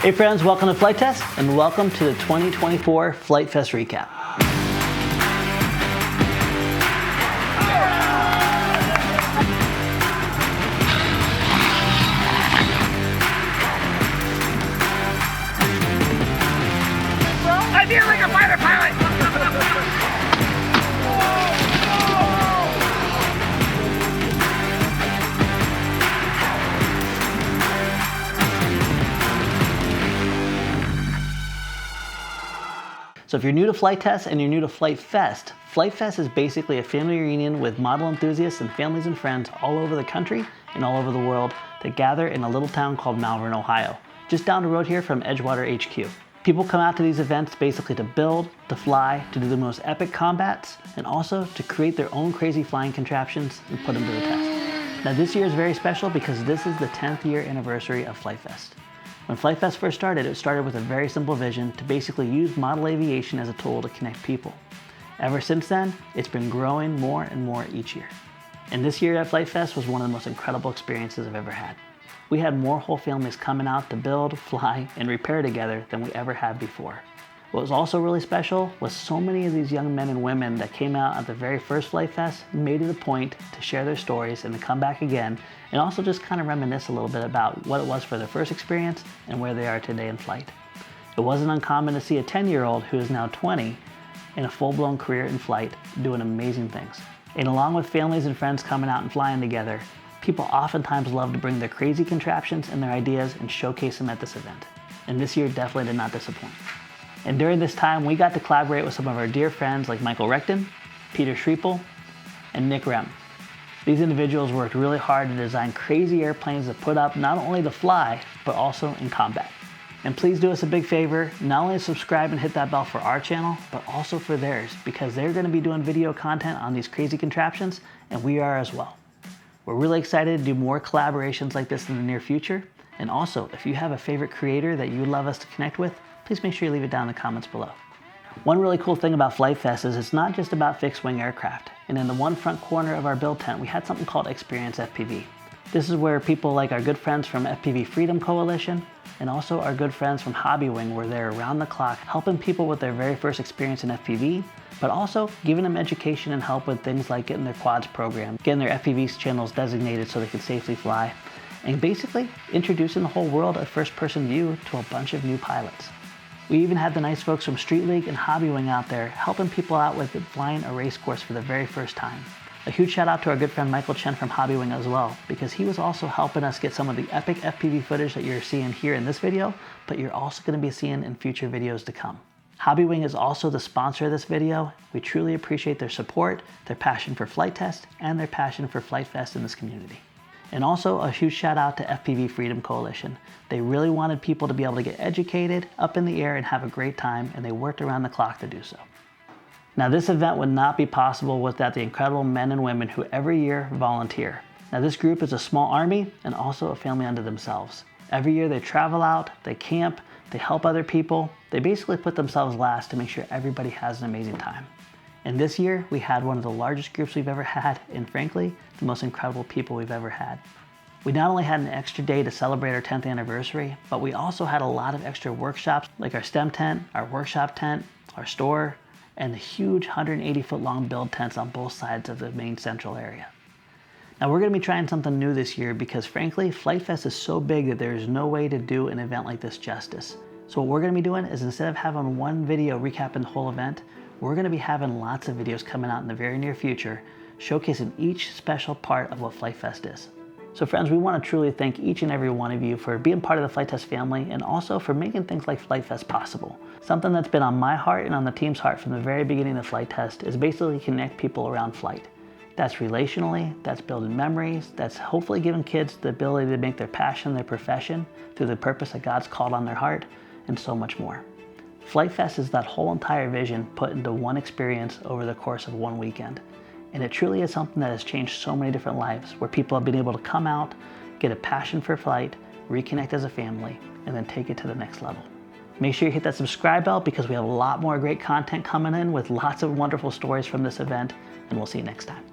Hey friends, welcome to Flight Test and welcome to the 2024 Flight Fest recap. I feel like a fighter pilot! So if you're new to Flight Test and you're new to Flight Fest is basically a family reunion with model enthusiasts and families and friends all over the country and all over the world that gather in a little town called Malvern, Ohio, just down the road here from Edgewater HQ. People come out to these events basically to build, to fly, to do the most epic combats, and also to create their own crazy flying contraptions and put them to the test. Now this year is very special because this is the 10th year anniversary of Flight Fest. When Flight Fest first started, it started with a very simple vision to basically use model aviation as a tool to connect people. Ever since then, it's been growing more and more each year. And this year at Flight Fest was one of the most incredible experiences I've ever had. We had more whole families coming out to build, fly, and repair together than we ever had before. What was also really special was so many of these young men and women that came out at the very first Flight Fest made it a point to share their stories and to come back again and also just kind of reminisce a little bit about what it was for their first experience and where they are today in flight. It wasn't uncommon to see a 10-year-old who is now 20 in a full-blown career in flight doing amazing things. And along with families and friends coming out and flying together, people oftentimes love to bring their crazy contraptions and their ideas and showcase them at this event. And this year definitely did not disappoint. And during this time, we got to collaborate with some of our dear friends like Michael Reckton, Peter Schriepel, and Nick Rem. These individuals worked really hard to design crazy airplanes that put up not only to fly, but also in combat. And please do us a big favor, not only subscribe and hit that bell for our channel, but also for theirs, because they're gonna be doing video content on these crazy contraptions, and we are as well. We're really excited to do more collaborations like this in the near future. And also, if you have a favorite creator that you'd love us to connect with, please make sure you leave it down in the comments below. One really cool thing about Flight Fest is it's not just about fixed wing aircraft. And in the one front corner of our build tent, we had something called Experience FPV. This is where people like our good friends from FPV Freedom Coalition and also our good friends from Hobby Wing were there around the clock helping people with their very first experience in FPV, but also giving them education and help with things like getting their quads programmed, getting their FPV channels designated so they can safely fly, and basically introducing the whole world of first-person view to a bunch of new pilots. We even had the nice folks from Street League and Hobby Wing out there helping people out with flying a race course for the very first time. A huge shout out to our good friend Michael Chen from Hobby Wing as well, because he was also helping us get some of the epic FPV footage that you're seeing here in this video, but you're also going to be seeing in future videos to come. Hobby Wing is also the sponsor of this video. We truly appreciate their support, their passion for Flight Test, and their passion for Flight Fest in this community. And also a huge shout out to FPV Freedom Coalition. They really wanted people to be able to get educated, up in the air, and have a great time, and they worked around the clock to do so. Now this event would not be possible without the incredible men and women who every year volunteer. Now this group is a small army and also a family unto themselves. Every year they travel out, they camp, they help other people. They basically put themselves last to make sure everybody has an amazing time. And this year we had one of the largest groups we've ever had, and frankly, the most incredible people we've ever had. We not only had an extra day to celebrate our 10th anniversary, but we also had a lot of extra workshops like our STEM tent, our workshop tent, our store, and the huge 180-foot long build tents on both sides of the main central area. Now we're going to be trying something new this year because frankly, Flight Fest is so big that there is no way to do an event like this justice. So what we're going to be doing is instead of having one video recapping the whole event, we're going to be having lots of videos coming out in the very near future showcasing each special part of what Flight Fest is. So friends, we want to truly thank each and every one of you for being part of the Flight Test family and also for making things like Flight Fest possible. Something that's been on my heart and on the team's heart from the very beginning of Flight Test is basically connect people around flight. That's relationally, that's building memories, that's hopefully giving kids the ability to make their passion their profession through the purpose that God's called on their heart, and so much more. Flight Fest is that whole entire vision put into one experience over the course of one weekend. And it truly is something that has changed so many different lives, where people have been able to come out, get a passion for flight, reconnect as a family, and then take it to the next level. Make sure you hit that subscribe bell because we have a lot more great content coming in with lots of wonderful stories from this event, and we'll see you next time.